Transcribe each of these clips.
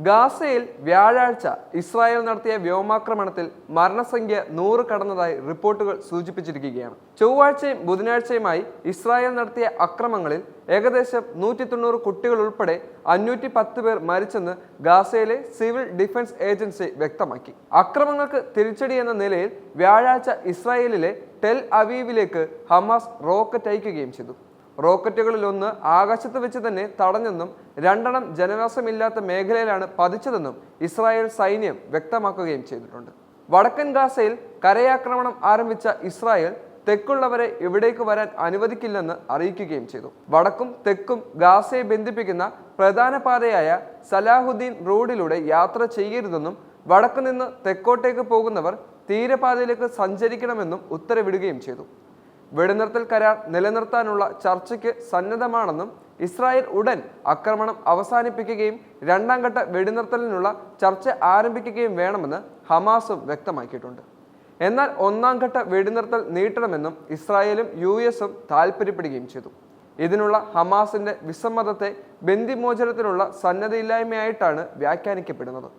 ഗാസയിൽ വ്യാഴാഴ്ച ഇസ്രായേൽ നടത്തിയ വ്യോമാക്രമണത്തിൽ മരണസംഖ്യ 100 കടന്നതായി റിപ്പോർട്ടുകൾ സൂചിപ്പിച്ചിരിക്കുകയാണ്. ചൊവ്വാഴ്ചയും ബുധനാഴ്ചയുമായി ഇസ്രായേൽ നടത്തിയ അക്രമങ്ങളിൽ ഏകദേശം 190 കുട്ടികൾ ഉൾപ്പെടെ 510 പേർ മരിച്ചെന്ന് ഗാസയിലെ സിവിൽ ഡിഫൻസ് ഏജൻസി വ്യക്തമാക്കി. അക്രമങ്ങൾക്ക് തിരിച്ചടി എന്ന നിലയിൽ വ്യാഴാഴ്ച ഇസ്രായേലിലെ ടെൽ അവീവിലേക്ക് ഹമാസ് റോക്കറ്റ് അയക്കുകയും ചെയ്തു. റോക്കറ്റുകളിൽ ഒന്ന് ആകാശത്ത് വെച്ച് തന്നെ തടഞ്ഞെന്നും 2 ജനവാസമില്ലാത്ത മേഖലയിലാണ് പതിച്ചതെന്നും ഇസ്രായേൽ സൈന്യം വ്യക്തമാക്കുകയും ചെയ്തിട്ടുണ്ട്. വടക്കൻ ഗാസയിൽ കരയാക്രമണം ആരംഭിച്ച ഇസ്രായേൽ തെക്കുള്ളവരെ ഇവിടേക്ക് വരാൻ അനുവദിക്കില്ലെന്ന് അറിയിക്കുകയും ചെയ്തു. വടക്കും തെക്കും ഗാസയെ ബന്ധിപ്പിക്കുന്ന പ്രധാന പാതയായ സലാഹുദ്ദീൻ റോഡിലൂടെ യാത്ര ചെയ്യരുതെന്നും വടക്കു നിന്ന് തെക്കോട്ടേക്ക് പോകുന്നവർ തീരപാതയിലേക്ക് സഞ്ചരിക്കണമെന്നും ഉത്തരവിടുകയും ചെയ്തു. വെടിനിർത്തൽ കരാർ നിലനിർത്താനുള്ള ചർച്ചയ്ക്ക് സന്നദ്ധമാണെന്നും ഇസ്രായേൽ ഉടൻ ആക്രമണം അവസാനിപ്പിക്കുകയും 2ാം ഘട്ട വെടിനിർത്തലിനുള്ള ചർച്ച ആരംഭിക്കുകയും വേണമെന്ന് ഹമാസും വ്യക്തമാക്കിയിട്ടുണ്ട്. എന്നാൽ 1ാം ഘട്ട വെടിനിർത്തൽ നീട്ടണമെന്നും ഇസ്രായേലും US-ഉം താൽപ്പര്യപ്പെടുകയും ചെയ്തു. ഇതിനുള്ള ഹമാസിന്റെ വിസമ്മതത്തെ ബന്ദിമോചനത്തിനുള്ള സന്നദ്ധയില്ലായ്മയായിട്ടാണ് വ്യാഖ്യാനിക്കപ്പെടുന്നത്.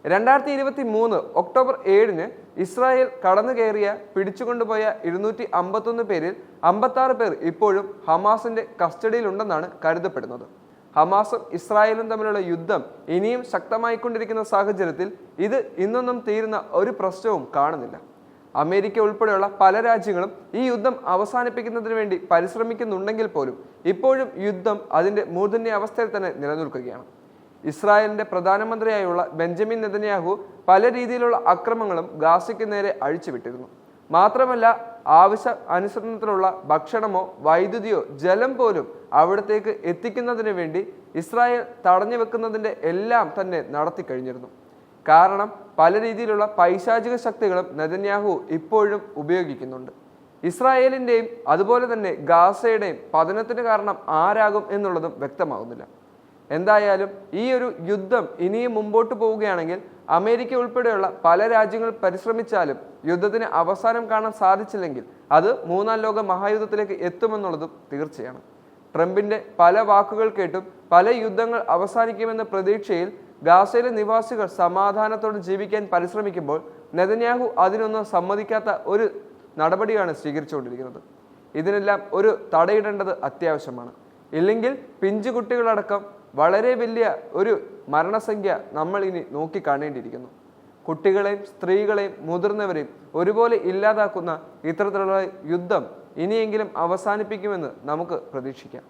2023 ഒക്ടോബർ 7-ന് ഇസ്രായേൽ കടന്നു കയറിയ പിടിച്ചുകൊണ്ടുപോയ 251 പേരിൽ 56 പേർ ഇപ്പോഴും ഹമാസിന്റെ കസ്റ്റഡിയിലുണ്ടെന്നാണ് കരുതപ്പെടുന്നത്. ഹമാസും ഇസ്രായേലും തമ്മിലുള്ള യുദ്ധം ഇനിയും ശക്തമായിക്കൊണ്ടിരിക്കുന്ന സാഹചര്യത്തിൽ ഇത് ഇന്നൊന്നും തീരുന്ന ഒരു പ്രശ്നവും കാണുന്നില്ല. അമേരിക്ക ഉൾപ്പെടെയുള്ള പല രാജ്യങ്ങളും ഈ യുദ്ധം അവസാനിപ്പിക്കുന്നതിന് വേണ്ടി പരിശ്രമിക്കുന്നുണ്ടെങ്കിൽ പോലും ഇപ്പോഴും യുദ്ധം അതിന്റെ മൂർധന്യാവസ്ഥയിൽ തന്നെ നിലനിൽക്കുകയാണ്. ഇസ്രായേലിന്റെ പ്രധാനമന്ത്രിയായുള്ള ബെഞ്ചമിൻ നെതന്യാഹു പല രീതിയിലുള്ള അക്രമങ്ങളും ഗാസയ്ക്ക് നേരെ അഴിച്ചുവിട്ടിരുന്നു. മാത്രമല്ല, ആവശ്യ അനുസരണത്തിലുള്ള ഭക്ഷണമോ വൈദ്യുതിയോ ജലം പോലും അവിടത്തേക്ക് എത്തിക്കുന്നതിന് വേണ്ടി ഇസ്രായേൽ തടഞ്ഞു വെക്കുന്നതിൻ്റെ എല്ലാം തന്നെ നടത്തിക്കഴിഞ്ഞിരുന്നു. കാരണം പല രീതിയിലുള്ള പൈശാചിക ശക്തികളും നെതന്യാഹു ഇപ്പോഴും ഉപയോഗിക്കുന്നുണ്ട്. ഇസ്രായേലിൻ്റെയും അതുപോലെ തന്നെ ഗാസയുടെയും പതനത്തിന് കാരണം ആരാകും എന്നുള്ളതും വ്യക്തമാകുന്നില്ല. എന്തായാലും ഈ ഒരു യുദ്ധം ഇനിയും മുമ്പോട്ട് പോവുകയാണെങ്കിൽ അമേരിക്ക ഉൾപ്പെടെയുള്ള പല രാജ്യങ്ങൾ പരിശ്രമിച്ചാലും യുദ്ധത്തിന് അവസാനം കാണാൻ സാധിച്ചില്ലെങ്കിൽ അത് 3ാം ലോക മഹായുദ്ധത്തിലേക്ക് എത്തുമെന്നുള്ളതും തീർച്ചയാണ്. ട്രംപിന്റെ പല വാക്കുകൾ കേട്ടും പല യുദ്ധങ്ങൾ അവസാനിക്കുമെന്ന പ്രതീക്ഷയിൽ ഗാസയിലെ നിവാസികൾ സമാധാനത്തോടെ ജീവിക്കാൻ പരിശ്രമിക്കുമ്പോൾ നെതന്യാഹു അതിനൊന്നും സമ്മതിക്കാത്ത ഒരു നടപടിയാണ് സ്വീകരിച്ചുകൊണ്ടിരിക്കുന്നത്. ഇതിനെല്ലാം ഒരു തടയിടേണ്ടത് അത്യാവശ്യമാണ്. ഇല്ലെങ്കിൽ പിഞ്ചു കുട്ടികളടക്കം വളരെ വലിയ ഒരു മരണസംഖ്യ നമ്മൾ ഇനി നോക്കിക്കാണേണ്ടിയിരിക്കുന്നു. കുട്ടികളെയും സ്ത്രീകളെയും മുതിർന്നവരെയും ഒരുപോലെ ഇല്ലാതാക്കുന്ന ഇത്തരത്തിലുള്ള യുദ്ധം ഇനിയെങ്കിലും അവസാനിപ്പിക്കുമെന്ന് നമുക്ക് പ്രതീക്ഷിക്കാം.